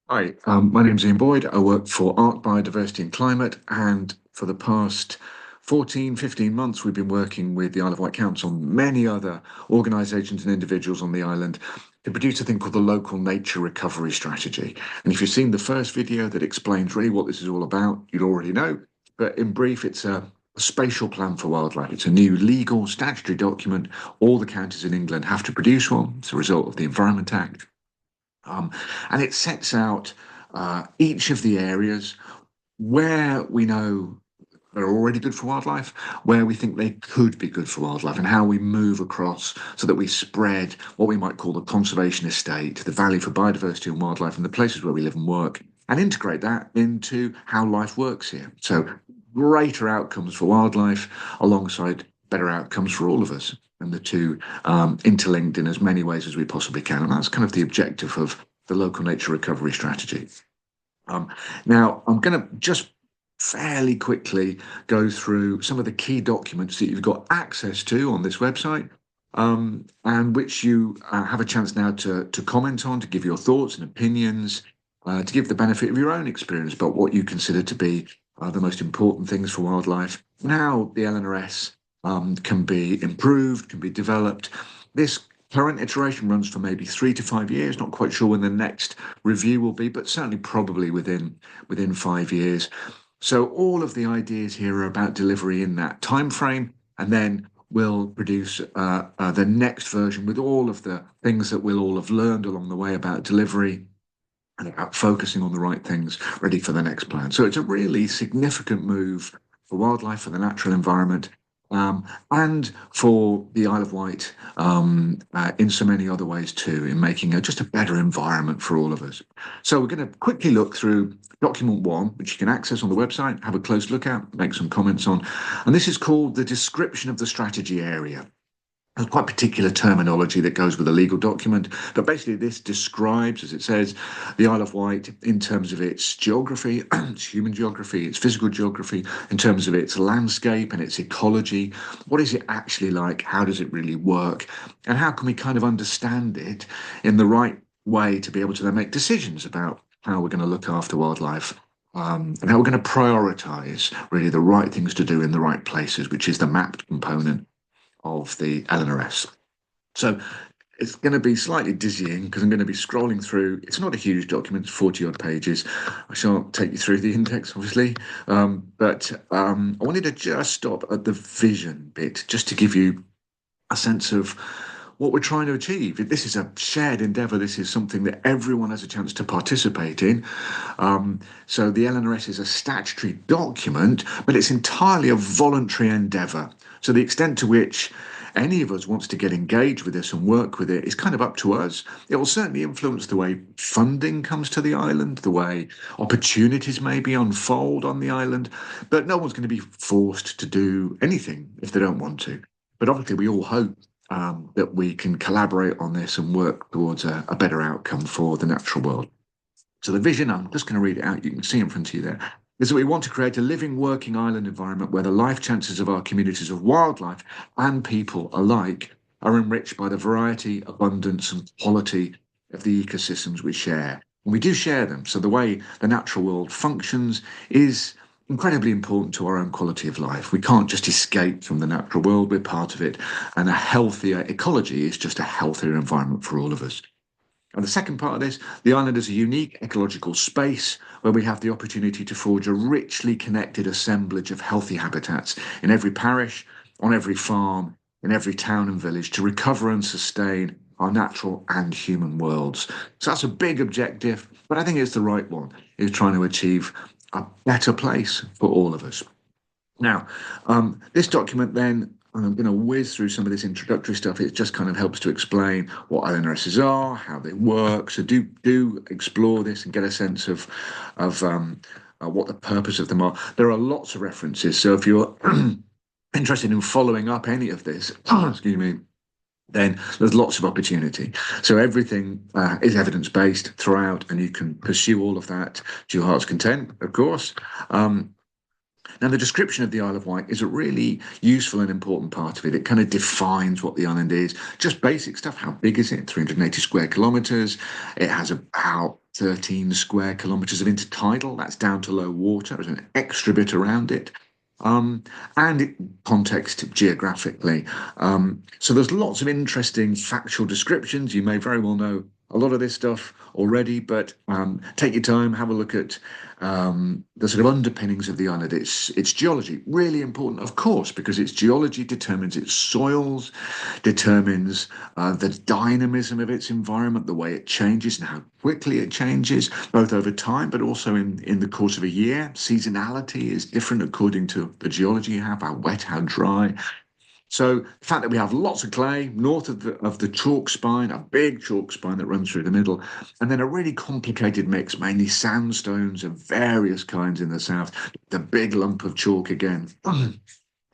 Hi, my name's Ian Boyd. I work for Arc Biodiversity and Climate, and for the past 14, 15 months, we've been working with the Isle of Wight Council and many other organisations and individuals on the island to produce a thing called the Local Nature Recovery Strategy. And if you've seen the first video that explains really what this is all about, you'd already know. But in brief, it's a spatial plan for wildlife. It's a new legal statutory document. All the counties in England have to produce one. It's a result of the Environment Act. Um, and it sets out each of the areas where we know they're already good for wildlife, where we think they could be good for wildlife, and how we move across so that we spread what we might call the conservation estate, the value for biodiversity and wildlife, and the places where we live and work, and integrate that into how life works here. So, greater outcomes for wildlife alongside better outcomes for all of us, and the two interlinked in as many ways as we possibly can. And that's kind of the objective of the local nature recovery strategy. Um, Now, I'm going to just fairly quickly go through some of the key documents that you've got access to on this website, and which you have a chance now to comment on, to give your thoughts and opinions, to give the benefit of your own experience about what you consider to be the most important things for wildlife. Now, the LNRS can be improved, can be developed. This current iteration runs for maybe 3 to 5 years. Not quite sure when the next review will be, but certainly probably within 5 years. So all of the ideas here are about delivery in that time frame, and then we'll produce the next version with all of the things that we'll all have learned along the way about delivery and about focusing on the right things ready for the next plan. So it's a really significant move for wildlife, for the natural environment, and for the Isle of Wight in so many other ways too, in making just a better environment for all of us. So we're going to quickly look through document one, which you can access on the website, have a close look at, make some comments on. And this is called the description of the strategy area. There's quite particular terminology that goes with a legal document, but basically this describes, as it says, the Isle of Wight in terms of its geography, its human geography, its physical geography, in terms of its landscape and its ecology. What is it actually like? How does it really work? And how can we kind of understand it in the right way to be able to then make decisions about how we're going to look after wildlife, and how we're going to prioritise really the right things to do in the right places, which is the mapped component of the LNRS. So it's going to be slightly dizzying because I'm going to be scrolling through. It's not a huge document, it's 40 odd pages. I shan't take you through the index, obviously, but I wanted to just stop at the vision bit just to give you a sense of what we're trying to achieve. This is a shared endeavour. This is something that everyone has a chance to participate in. So the LNRS is a statutory document, but it's entirely a voluntary endeavour. So the extent to which any of us wants to get engaged with this and work with it is kind of up to us. It will certainly influence the way funding comes to the island, the way opportunities maybe unfold on the island, but no one's going to be forced to do anything if they don't want to. But obviously, we all hope that we can collaborate on this and work towards a better outcome for the natural world. So the vision, I'm just going to read it out, you can see in front of you there, is that we want to create a living, working island environment where the life chances of our communities of wildlife and people alike are enriched by the variety, abundance, and quality of the ecosystems we share. And we do share them. So the way the natural world functions is incredibly important to our own quality of life. We can't just escape from the natural world, we're part of it. And a healthier ecology is just a healthier environment for all of us. And the second part of this, the island is a unique ecological space where we have the opportunity to forge a richly connected assemblage of healthy habitats in every parish, on every farm, in every town and village to recover and sustain our natural and human worlds. So that's a big objective, but I think it's the right one, is trying to achieve a better place for all of us. Now, this document then, and I'm going to whiz through some of this introductory stuff. It just kind of helps to explain what LNRSs are, how they work. So do explore this and get a sense of what the purpose of them are. There are lots of references. So if you're interested in following up any of this, excuse me, then there's lots of opportunity. So everything is evidence-based throughout, and you can pursue all of that to your heart's content, of course. Now, the description of the Isle of Wight is a really useful and important part of it. It kind of defines what the island is, just basic stuff. How big is it? 380 square kilometres. It has about 13 square kilometres of intertidal. That's down to low water. There's an extra bit around it. Um, context geographically. So there's lots of interesting factual descriptions. You may very well know a lot of this stuff already, but take your time, have a look at the sort of underpinnings of the island. Its geology, really important, of course, because its geology determines its soils, determines the dynamism of its environment, the way it changes and how quickly it changes, both over time, but also in the course of a year. Seasonality is different according to the geology you have, how wet, how dry. So the fact that we have lots of clay north of the chalk spine, a big chalk spine that runs through the middle, and then a really complicated mix, mainly sandstones of various kinds in the south, the big lump of chalk again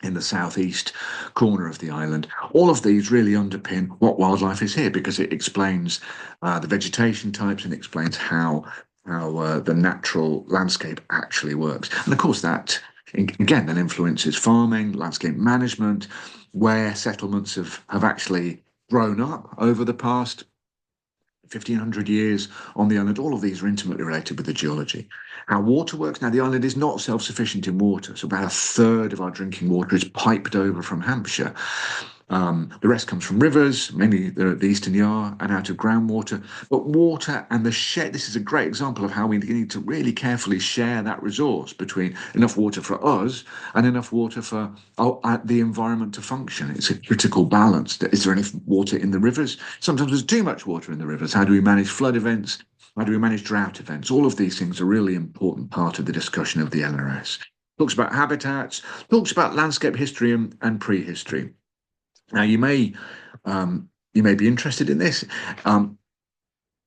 in the southeast corner of the island. All of these really underpin what wildlife is here because it explains the vegetation types and explains how the natural landscape actually works. And of course, that again then influences farming, landscape management, where settlements have actually grown up over the past 1,500 years on the island. All of these are intimately related with the geology. How water works. Now, the island is not self-sufficient in water, so about a third of our drinking water is piped over from Hampshire. The rest comes from rivers, mainly the Eastern Yar, and out of groundwater. But water and the share, this is a great example of how we need to really carefully share that resource between enough water for us and enough water for the environment to function. It's a critical balance. Is there enough water in the rivers? Sometimes there's too much water in the rivers. How do we manage flood events? How do we manage drought events? All of these things are really important part of the discussion of the LNRS. Talks about habitats, talks about landscape history and prehistory. Now, you may be interested in this.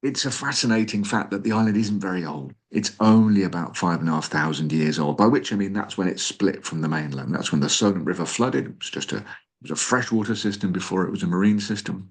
It's a fascinating fact that the island isn't very old. It's only about 5,500 years old, by which I mean that's when it split from the mainland. That's when the Solent River flooded. It was a freshwater system before it was a marine system.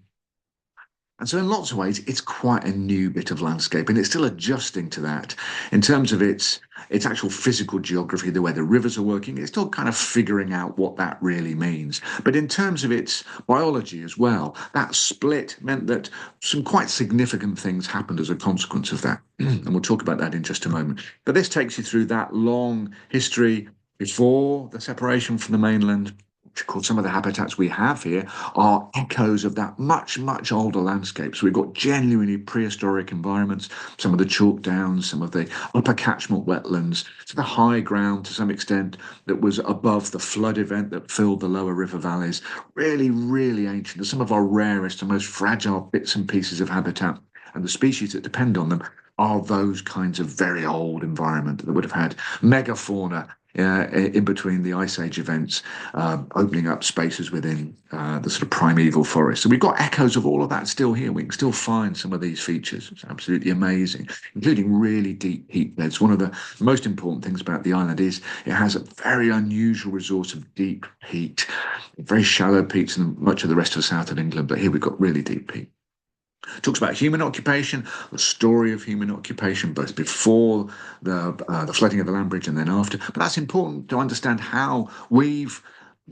And so, in lots of ways, it's quite a new bit of landscape, and it's still adjusting to that in terms of its actual physical geography, the way the rivers are working. It's still kind of figuring out what that really means. But in terms of its biology as well, that split meant that some quite significant things happened as a consequence of that. And we'll talk about that in just a moment. But this takes you through that long history before the separation from the mainland. Of course, some of the habitats we have here are echoes of that much, much older landscape. So we've got genuinely prehistoric environments, some of the chalk downs, some of the upper catchment wetlands, so the high ground to some extent that was above the flood event that filled the lower river valleys. Really, really ancient. And some of our rarest and most fragile bits and pieces of habitat and the species that depend on them are those kinds of very old environment that would have had megafauna in between the Ice Age events, opening up spaces within the sort of primeval forest. So we've got echoes of all of that still here. We can still find some of these features. It's absolutely amazing, including really deep peat beds. One of the most important things about the island is it has a very unusual resource of deep peat, very shallow peats in much of the rest of the south of England, but here we've got really deep peat. Talks about human occupation, the story of human occupation, both before the flooding of the land bridge and then after. But that's important to understand how we've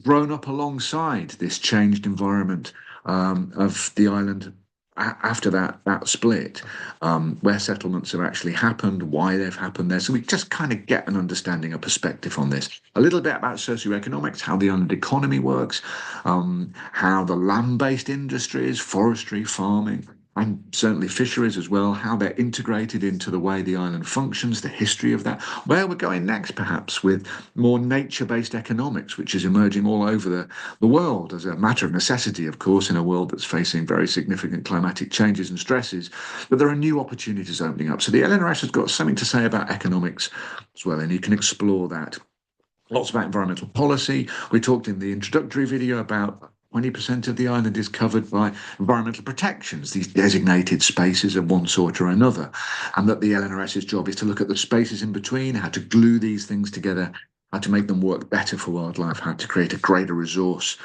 grown up alongside this changed environment of the island after that split, where settlements have actually happened, why they've happened there. So we just kind of get an understanding, a perspective on this. A little bit about socioeconomics, how the island economy works, how the land-based industries, forestry, farming, and certainly fisheries as well, how they're integrated into the way the island functions, the history of that. Where we're going next, perhaps, with more nature-based economics, which is emerging all over the world as a matter of necessity, of course, in a world that's facing very significant climatic changes and stresses. But there are new opportunities opening up. So the LNRS has got something to say about economics as well, and you can explore that. Lots about environmental policy. We talked in the introductory video about 20% of the island is covered by environmental protections, these designated spaces of one sort or another, and that the LNRS's job is to look at the spaces in between, how to glue these things together, how to make them work better for wildlife, how to create a greater resource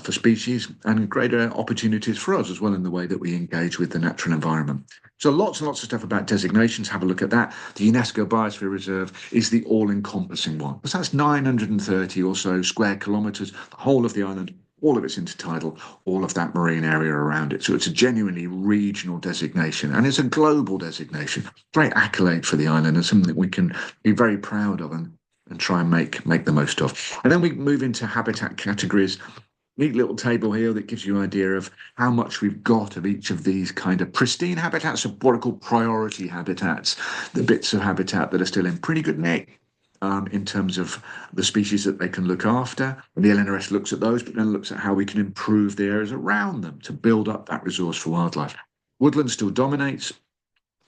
for species and greater opportunities for us as well in the way that we engage with the natural environment. So lots and lots of stuff about designations. Have a look at that. The UNESCO Biosphere Reserve is the all-encompassing one. So that's 930 or so square kilometres, the whole of the island, all of its intertidal, all of that marine area around it. So it's a genuinely regional designation, and it's a global designation. Great accolade for the island, and something that we can be very proud of and try and make the most of. And then we move into habitat categories. Neat little table here that gives you an idea of how much we've got of each of these kind of pristine habitats, of what are called priority habitats, the bits of habitat that are still in pretty good nick. In terms of the species that they can look after. And the LNRS looks at those, but then looks at how we can improve the areas around them to build up that resource for wildlife. Woodland still dominates,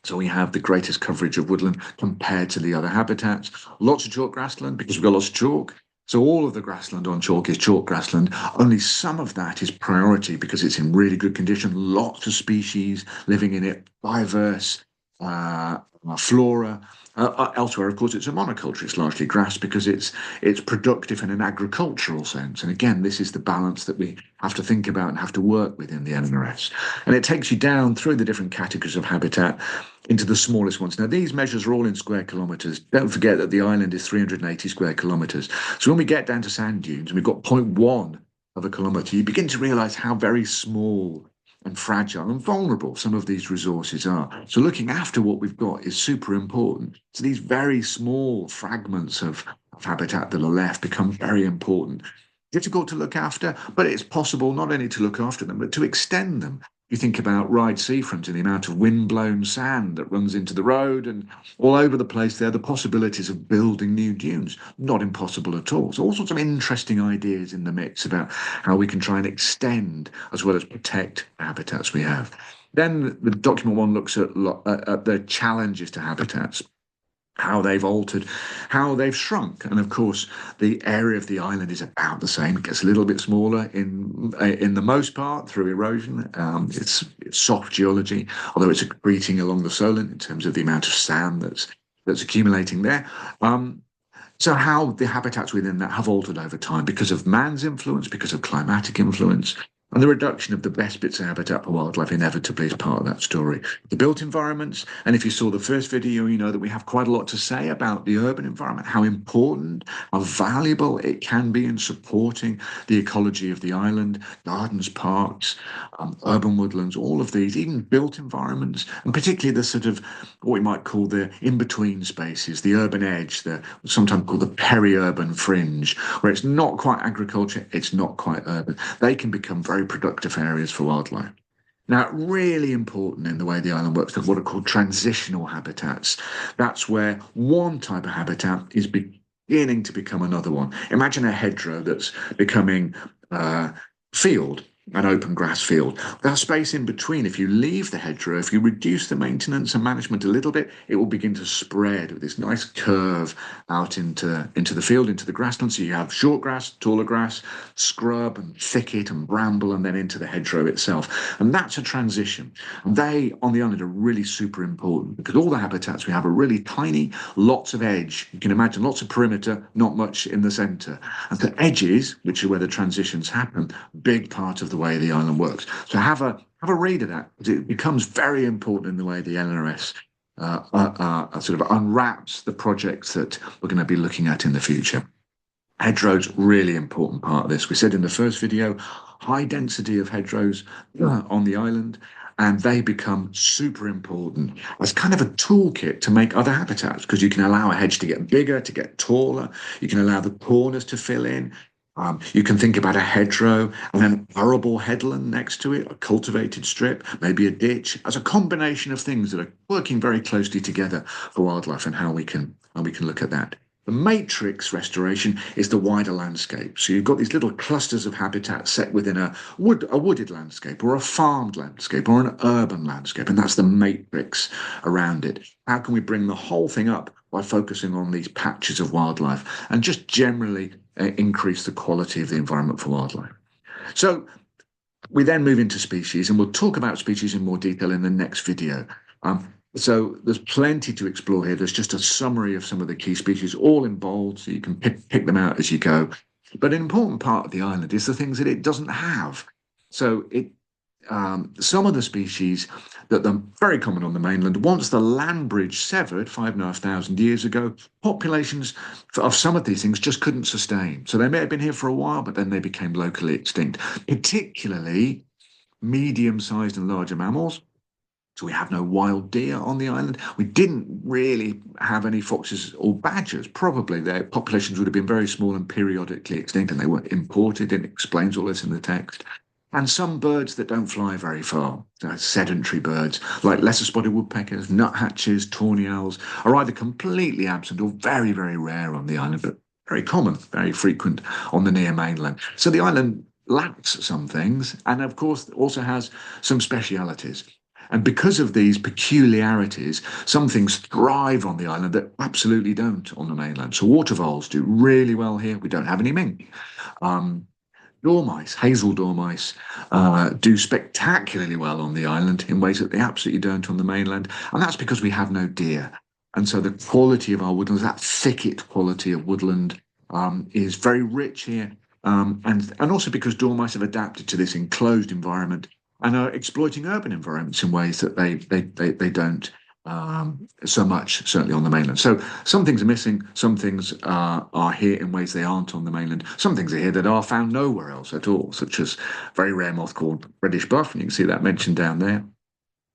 so we have the greatest coverage of woodland compared to the other habitats. Lots of chalk grassland because we've got lots of chalk. So all of the grassland on chalk is chalk grassland. Only some of that is priority because it's in really good condition. Lots of species living in it, diverse flora. Elsewhere, of course, it's a monoculture. It's largely grass because it's productive in an agricultural sense. And again, this is the balance that we have to think about and have to work with in the LNRS. And it takes you down through the different categories of habitat into the smallest ones. Now, these measures are all in square kilometres. Don't forget that the island is 380 square kilometres. So when we get down to sand dunes and we've got 0.1 of a kilometre, you begin to realise how very small and fragile and vulnerable some of these resources are. So looking after what we've got is super important. So these very small fragments of habitat that are left become very important. Difficult to look after, but it's possible not only to look after them, but to extend them. You think about Ryde seafront and the amount of wind-blown sand that runs into the road and all over the place there, the possibilities of building new dunes, not impossible at all. So all sorts of interesting ideas in the mix about how we can try and extend as well as protect the habitats we have. Then the document one looks at the challenges to habitats, how they've altered, how they've shrunk. And of course, the area of the island is about the same. It gets a little bit smaller in the most part through erosion. It's soft geology, although it's accreting along the Solent in terms of the amount of sand that's accumulating there. So how the habitats within that have altered over time because of man's influence, because of climatic influence, and the reduction of the best bits of habitat for wildlife inevitably is part of that story. The built environments, and if you saw the first video, you know that we have quite a lot to say about the urban environment, how important, how valuable it can be in supporting the ecology of the island, gardens, parks, urban woodlands, all of these, even built environments, and particularly the sort of what we might call the in-between spaces, the urban edge, the sometimes called the peri-urban fringe, where it's not quite agriculture, it's not quite urban. They can become very productive areas for wildlife. Now, really important in the way the island works are what are called transitional habitats. That's where one type of habitat is beginning to become another one. Imagine a hedgerow that's becoming field, an open grass field. That space in between, if you leave the hedgerow, if you reduce the maintenance and management a little bit, it will begin to spread with this nice curve out into the field, into the grassland. So you have short grass, taller grass, scrub and thicket and bramble, and then into the hedgerow itself. And that's a transition. And they, on the island, are really super important because all the habitats we have are really tiny, lots of edge. You can imagine lots of perimeter, not much in the centre. And the edges, which are where the transitions happen, big part of the way the island works. So have a read of that. It becomes very important in the way the LNRS sort of unwraps the projects that we're going to be looking at in the future. Hedgerows, really important part of this. We said in the first video, high density of hedgerows on the island, and they become super important as kind of a toolkit to make other habitats because you can allow a hedge to get bigger, to get taller. You can allow the corners to fill in. You can think about a hedgerow and an arable headland next to it, a cultivated strip, maybe a ditch, as a combination of things that are working very closely together for wildlife and how we can look at that. The matrix restoration is the wider landscape. So you've got these little clusters of habitat set within a wooded landscape or a farmed landscape or an urban landscape, and that's the matrix around it. How can we bring the whole thing up by focusing on these patches of wildlife and just generally increase the quality of the environment for wildlife? So we then move into species, and we'll talk about species in more detail in the next video. So there's plenty to explore here. There's just a summary of some of the key species, all in bold, so you can pick them out as you go. But an important part of the island is the things that it doesn't have. So some of the species that are very common on the mainland, once the land bridge severed 5,500 years ago, populations of some of these things just couldn't sustain. So they may have been here for a while, but then they became locally extinct, particularly medium-sized and larger mammals. So we have no wild deer on the island. We didn't really have any foxes or badgers. Probably their populations would have been very small and periodically extinct, and they were imported. It explains all this in the text. And some birds that don't fly very far, sedentary birds like lesser-spotted woodpeckers, nuthatches, tawny owls, are either completely absent or very, very rare on the island, but very common, very frequent on the near mainland. So the island lacks some things, and of course also has some specialities. And because of these peculiarities, some things thrive on the island that absolutely don't on the mainland. So water voles do really well here. We don't have any mink. Um, Dormice, hazel dormice, do spectacularly well on the island in ways that they absolutely don't on the mainland. And that's because we have no deer. And so the quality of our woodlands, that thicket quality of woodland, is very rich here. And also because dormice have adapted to this enclosed environment and are exploiting urban environments in ways that they don't so much, certainly on the mainland. So some things are missing, some things are here in ways they aren't on the mainland. Some things are here that are found nowhere else at all, such as very rare moth called reddish buff, and you can see that mentioned down there.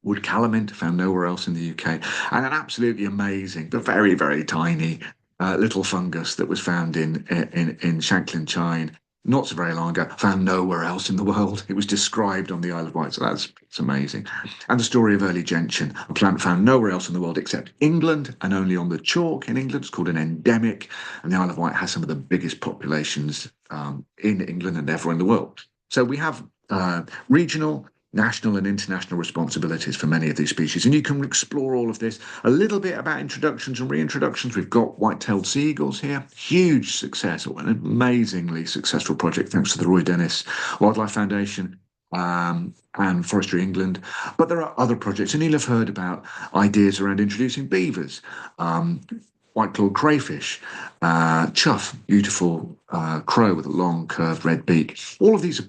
Wood calamint, found nowhere else in the UK, and an absolutely amazing, but very, very tiny little fungus that was found in Shanklin Chine not so very long ago, found nowhere else in the world. It was described on the Isle of Wight, so it's amazing. And the story of early gentian, a plant found nowhere else in the world except England and only on the chalk in England. It's called an endemic, and the Isle of Wight has some of the biggest populations in England and therefore in the world. So we have regional, national and international responsibilities for many of these species. And you can explore all of this. A little bit about introductions and reintroductions. We've got white-tailed seagulls here. Huge success, an amazingly successful project thanks to the Roy Dennis Wildlife Foundation and Forestry England. But there are other projects, and you'll have heard about ideas around introducing beavers, white-clawed crayfish, chough, beautiful crow with a long curved red beak. All of these are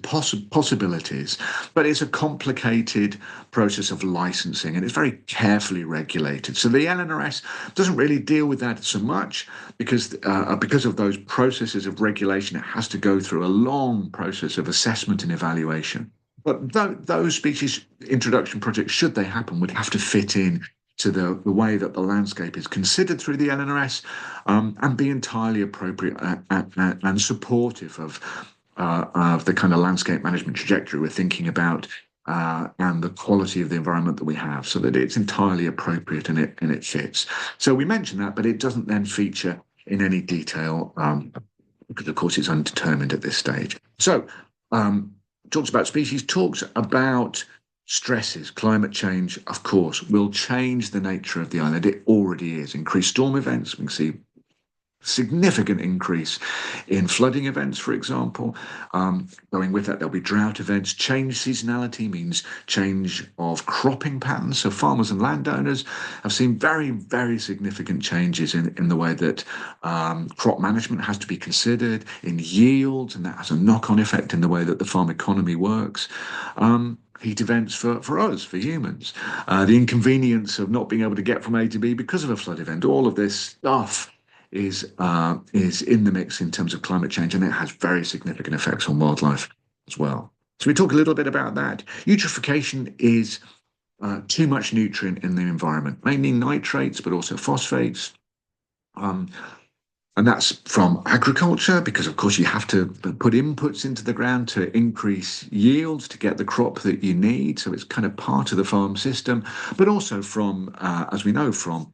possibilities, but it's a complicated process of licensing and it's very carefully regulated. So the LNRS doesn't really deal with that so much because of those processes of regulation. It has to go through a long process of assessment and evaluation. But those species introduction projects, should they happen, would have to fit in to the way that the landscape is considered through the LNRS and be entirely appropriate and supportive of the kind of landscape management trajectory we're thinking about and the quality of the environment that we have, so that it's entirely appropriate and it fits. So we mention that, but it doesn't then feature in any detail because, of course, it's undetermined at this stage. So talks about species, talks about stresses. Climate change, of course, will change the nature of the island. It already is. Increased storm events. We can see significant increase in flooding events, for example. Going with that, there'll be drought events. Change seasonality means change of cropping patterns. So farmers and landowners have seen very, very significant changes in the way that crop management has to be considered, in yields, and that has a knock-on effect in the way that the farm economy works. Heat events for us, for humans, the inconvenience of not being able to get from A to B because of a flood event. All of this stuff is in the mix in terms of climate change, and it has very significant effects on wildlife as well. So we talk a little bit about that. Eutrophication is too much nutrient in the environment, mainly nitrates, but also phosphates. And that's from agriculture, because of course you have to put inputs into the ground to increase yields to get the crop that you need. So it's kind of part of the farm system, but also from, as we know, from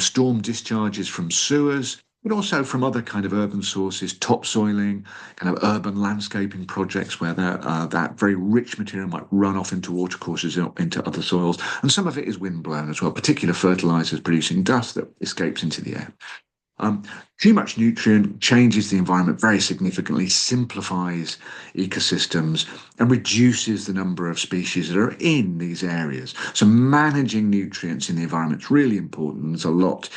storm discharges from sewers, but also from other kind of urban sources, topsoiling, kind of urban landscaping projects where that very rich material might run off into watercourses, into other soils. And some of it is windblown as well, particular fertilizers producing dust that escapes into the air. Um, Too much nutrient changes the environment very significantly, simplifies ecosystems, and reduces the number of species that are in these areas. So, managing nutrients in the environment is really important. There's a lot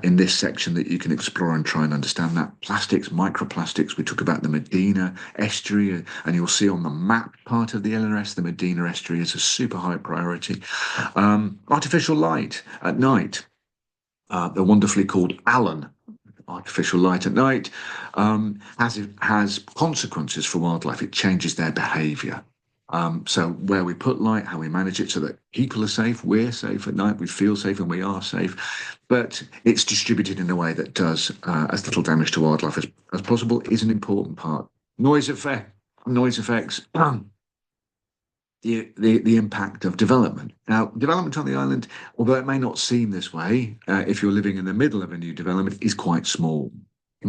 in this section that you can explore and try and understand that. Plastics, microplastics, we talk about the Medina estuary, and you'll see on the map part of the LNRS, the Medina estuary is a super high priority. Artificial light at night. They're wonderfully called Allen artificial light at night, has consequences for wildlife. It changes their behaviour. So where we put light, how we manage it so that people are safe, we're safe at night, we feel safe and we are safe. But it's distributed in a way that does as little damage to wildlife as possible is an important part. Noise effects, the impact of development. Now, development on the island, although it may not seem this way, if you're living in the middle of a new development, is quite small.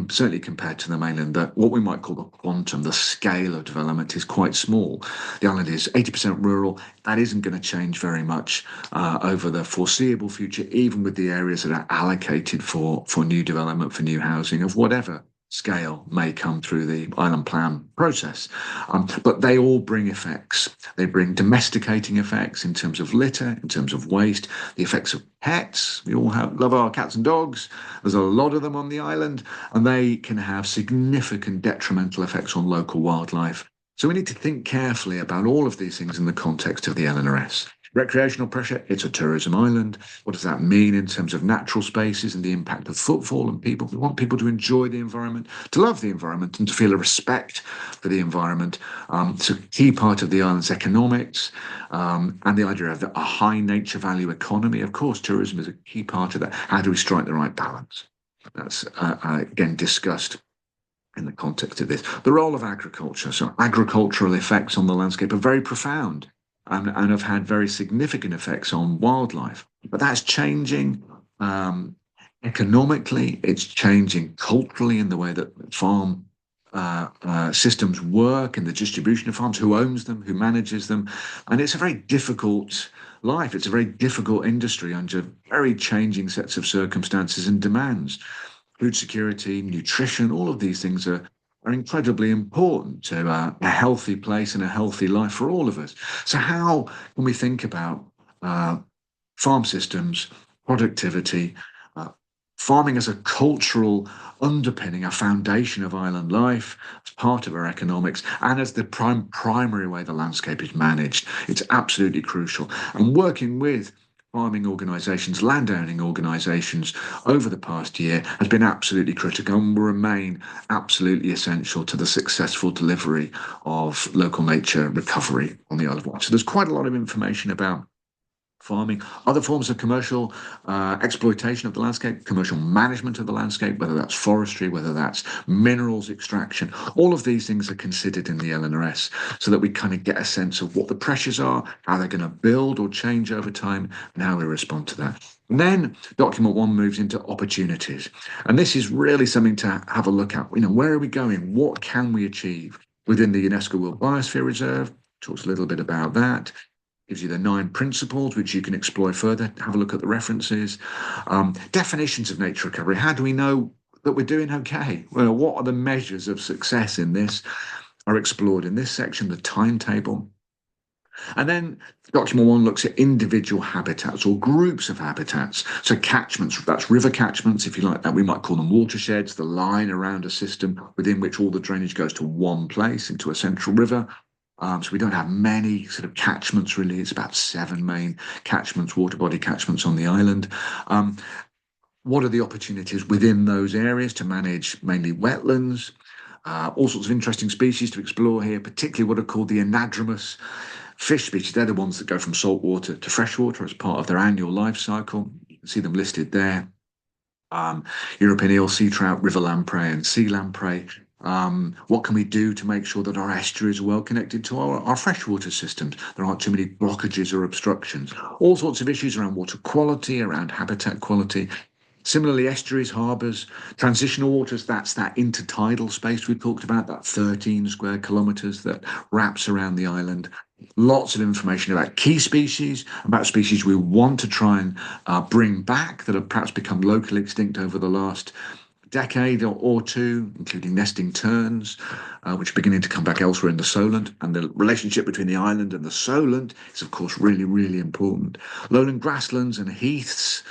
Certainly compared to the mainland, that what we might call the quantum, the scale of development is quite small. The island is 80% rural. That isn't going to change very much over the foreseeable future, even with the areas that are allocated for new development, for new housing of whatever scale may come through the island plan process. But they all bring effects. They bring domesticating effects in terms of litter, in terms of waste, the effects of pets. We all love our cats and dogs. There's a lot of them on the island, and they can have significant detrimental effects on local wildlife. So we need to think carefully about all of these things in the context of the LNRS. Recreational pressure, it's a tourism island. What does that mean in terms of natural spaces and the impact of footfall and people? We want people to enjoy the environment, to love the environment, and to feel a respect for the environment. It's a key part of the island's economics and the idea of a high nature value economy. Of course, tourism is a key part of that. How do we strike the right balance? That's again discussed in the context of this. The role of agriculture. So, agricultural effects on the landscape are very profound and have had very significant effects on wildlife. But that's changing economically, it's changing culturally in the way that farm systems work and the distribution of farms, who owns them, who manages them. And it's a very difficult life. It's a very difficult industry under very changing sets of circumstances and demands. Food security, nutrition, all of these things are incredibly important to a healthy place and a healthy life for all of us. So, how can we think about farm systems, productivity, uh, farming as a cultural underpinning, a foundation of island life, as part of our economics, and as the primary way the landscape is managed? It's absolutely crucial. And working with farming organisations, landowning organisations over the past year has been absolutely critical and will remain absolutely essential to the successful delivery of local nature recovery on the Isle of Wight. So there's quite a lot of information about farming, other forms of commercial exploitation of the landscape, commercial management of the landscape, whether that's forestry, whether that's minerals extraction. All of these things are considered in the LNRS so that we kind of get a sense of what the pressures are, how they're going to build or change over time, and how we respond to that. And then document one moves into opportunities. And this is really something to have a look at. Where are we going? What can we achieve within the UNESCO World Biosphere Reserve? Talks a little bit about that, gives you the 9 principles, which you can explore further. Have a look at the references. Definitions of nature recovery. How do we know that we're doing okay? Well, what are the measures of success in this? Are explored in this section, the timetable. And then document one looks at individual habitats or groups of habitats. So catchments, that's river catchments, if you like that. We might call them watersheds, the line around a system within which all the drainage goes to one place, into a central river. So we don't have many sort of catchments really. It's about 7 main catchments, water body catchments on the island. What are the opportunities within those areas to manage mainly wetlands? All sorts of interesting species to explore here, particularly what are called the anadromous fish species. They're the ones that go from saltwater to freshwater as part of their annual life cycle. You can see them listed there. European eel, sea trout, river lamprey, and sea lamprey. What can we do to make sure that our estuaries are well connected to our freshwater systems? There aren't too many blockages or obstructions. All sorts of issues around water quality, around habitat quality. Similarly, estuaries, harbours, transitional waters, that's that intertidal space we talked about, that 13 square kilometres that wraps around the island. Lots of information about key species, about species we want to try and bring back that have perhaps become locally extinct over the last decade or two, including nesting terns, which are beginning to come back elsewhere in the Solent. And the relationship between the island and the Solent is, of course, really, really important. Lowland grasslands and heaths,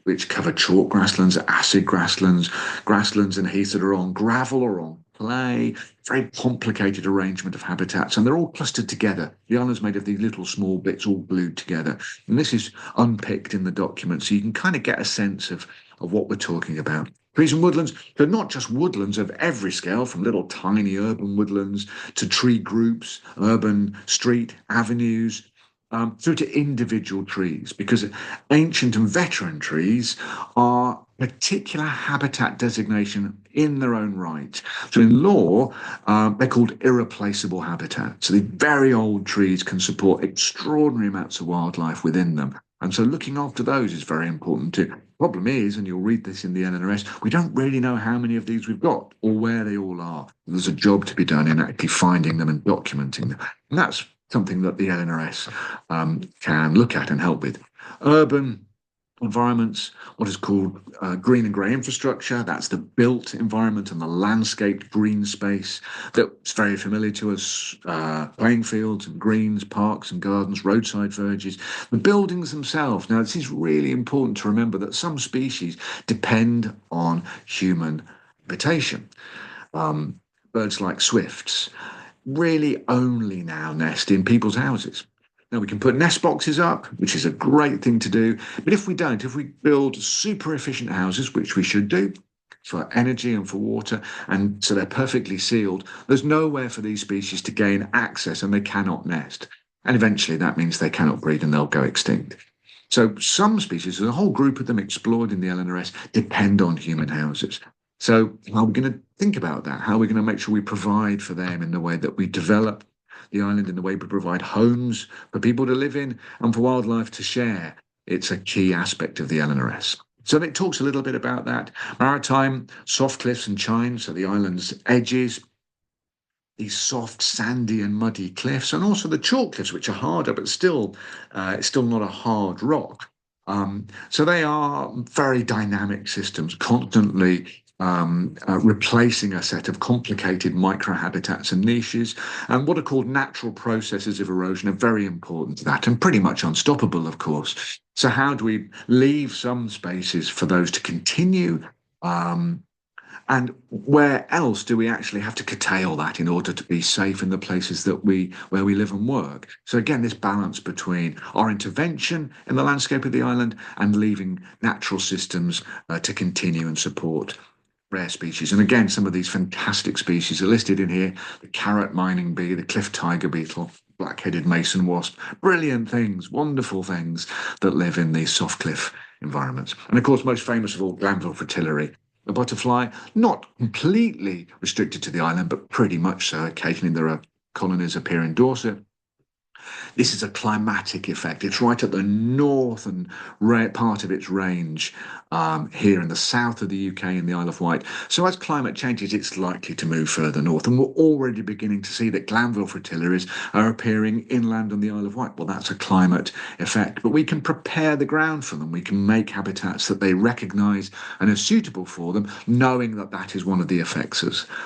which cover chalk grasslands, acid grasslands, grasslands and heaths that are on gravel or on clay. Very complicated arrangement of habitats, and they're all clustered together. The island's made of these little small bits all glued together. And this is unpicked in the document, so you can kind of get a sense of what we're talking about. Trees and woodlands, but not just woodlands of every scale, from little tiny urban woodlands to tree groups, urban street avenues, through to individual trees, because ancient and veteran trees are particular habitat designation in their own right. So in law, they're called irreplaceable habitats. So the very old trees can support extraordinary amounts of wildlife within them. And so looking after those is very important too. Problem is, and you'll read this in the LNRS, we don't really know how many of these we've got or where they all are. There's a job to be done in actually finding them and documenting them. And that's something that the LNRS can look at and help with. Urban environments, what is called green and grey infrastructure. That's the built environment and the landscaped green space that's very familiar to us. Playing fields and greens, parks and gardens, roadside verges. The buildings themselves. Now, this is really important to remember that some species depend on human habitation. Birds like swifts really only now nest in people's houses. Now, we can put nest boxes up, which is a great thing to do. But if we don't, if we build super efficient houses, which we should do for energy and for water, and so they're perfectly sealed, there's nowhere for these species to gain access and they cannot nest. And eventually that means they cannot breed and they'll go extinct. So some species, there's a whole group of them explored in the LNRS, depend on human houses. So how are we going to think about that? How are we going to make sure we provide for them in the way that we develop the island, in the way we provide homes for people to live in and for wildlife to share? It's a key aspect of the LNRS. So it talks a little bit about that. Maritime, soft cliffs and chines, so the island's edges, these soft, sandy and muddy cliffs, and also the chalk cliffs, which are harder, but still, it's still not a hard rock. So they are very dynamic systems, constantly replacing a set of complicated microhabitats and niches. And what are called natural processes of erosion are very important to that and pretty much unstoppable, of course. So how do we leave some spaces for those to continue? And where else do we actually have to curtail that in order to be safe in the places where we live and work? So again, this balance between our intervention in the landscape of the island and leaving natural systems to continue and support rare species. And again, some of these fantastic species are listed in here: the carrot mining bee, the cliff tiger beetle, black-headed mason wasp. Brilliant things, wonderful things that live in these soft cliff environments. And of course, most famous of all, Glanville fritillary, a butterfly, not completely restricted to the island, but pretty much so. Occasionally there are colonies appear in Dorset. This is a climatic effect. It's right at the northern part of its range here in the south of the UK in the Isle of Wight. So as climate changes, it's likely to move further north. And we're already beginning to see that Glanville fritillaries are appearing inland on the Isle of Wight. Well, that's a climate effect. But we can prepare the ground for them. We can make habitats that they recognise and are suitable for them, knowing that that is one of the effects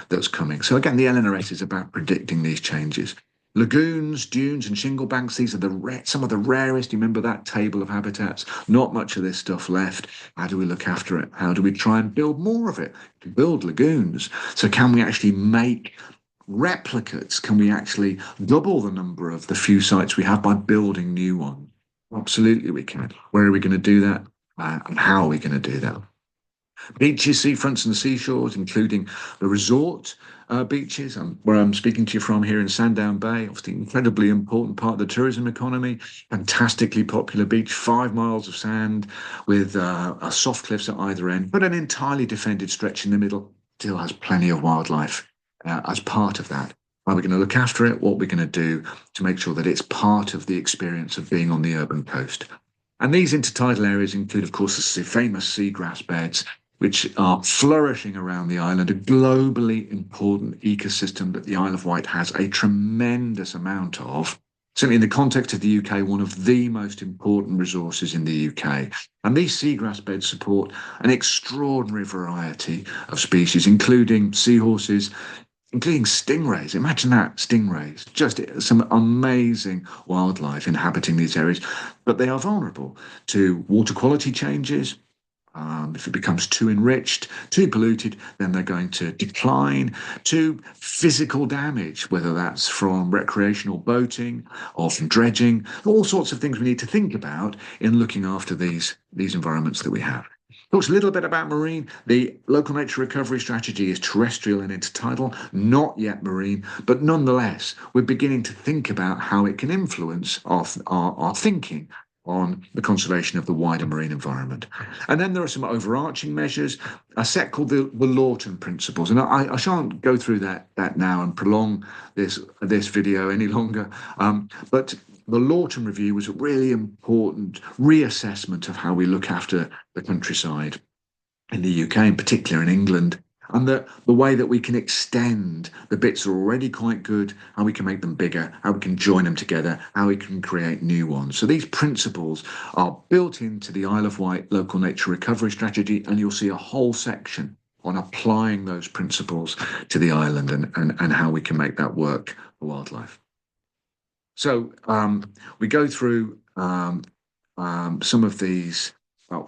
that's coming. So again, the LNRS is about predicting these changes. Lagoons, dunes, and shingle banks, these are some of the rarest. You remember that table of habitats? Not much of this stuff left. How do we look after it? How do we try and build more of it? To build lagoons. So can we actually make replicates? Can we actually double the number of the few sites we have by building new ones? Absolutely we can. Where are we going to do that? And how are we going to do that? Beaches, seafronts and seashores, including the resort beaches, where I'm speaking to you from here in Sandown Bay, obviously incredibly important part of the tourism economy, fantastically popular beach, 5 miles of sand with soft cliffs at either end, but an entirely defended stretch in the middle, still has plenty of wildlife as part of that. How are we going to look after it? What we're going to do to make sure that it's part of the experience of being on the urban coast. And these intertidal areas include, of course, the famous seagrass beds, which are flourishing around the island, a globally important ecosystem that the Isle of Wight has a tremendous amount of. Certainly in the context of the UK, one of the most important resources in the UK. And these seagrass beds support an extraordinary variety of species, including seahorses, including stingrays. Imagine that, stingrays. Just some amazing wildlife inhabiting these areas. But they are vulnerable to water quality changes. If it becomes too enriched, too polluted, then they're going to decline, to physical damage, whether that's from recreational boating or from dredging, all sorts of things we need to think about in looking after these environments that we have. Talks a little bit about marine. The local nature recovery strategy is terrestrial and intertidal, not yet marine, but nonetheless, we're beginning to think about how it can influence our thinking on the conservation of the wider marine environment. And then there are some overarching measures, a set called the Lawton Principles. And I shan't go through that now and prolong this video any longer. But the Lawton Review was a really important reassessment of how we look after the countryside in the UK, in particular in England, and the way that we can extend the bits that are already quite good, how we can make them bigger, how we can join them together, how we can create new ones. So these principles are built into the Isle of Wight local nature recovery strategy, and you'll see a whole section on applying those principles to the island and how we can make that work for wildlife. So we go through some of these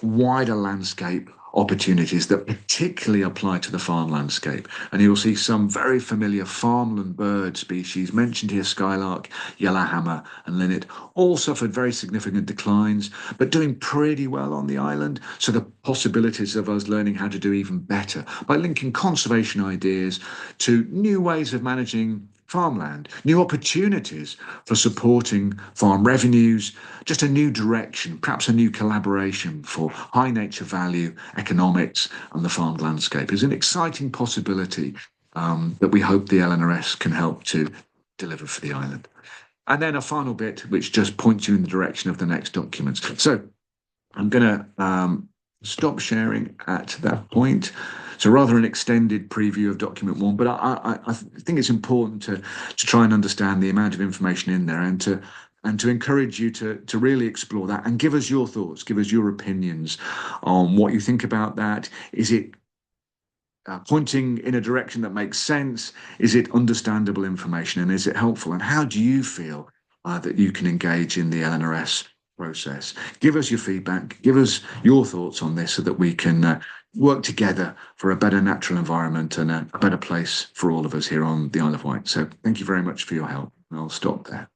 wider landscape opportunities that particularly apply to the farm landscape. And you'll see some very familiar farmland bird species mentioned here: skylark, yellowhammer, and linnet, all suffered very significant declines, but doing pretty well on the island. So the possibilities of us learning how to do even better by linking conservation ideas to new ways of managing farmland, new opportunities for supporting farm revenues, just a new direction, perhaps a new collaboration for high nature value, economics, and the farmed landscape is an exciting possibility that we hope the LNRS can help to deliver for the island. And then a final bit which just points you in the direction of the next documents. So I'm going to stop sharing at that point. So rather an extended preview of document one, but I think it's important to try and understand the amount of information in there and to encourage you to really explore that and give us your thoughts, give us your opinions on what you think about that. Is it pointing in a direction that makes sense? Is it understandable information, and is it helpful? And how do you feel that you can engage in the LNRS process? Give us your feedback, give us your thoughts on this so that we can work together for a better natural environment and a better place for all of us here on the Isle of Wight. So thank you very much for your help. I'll stop there.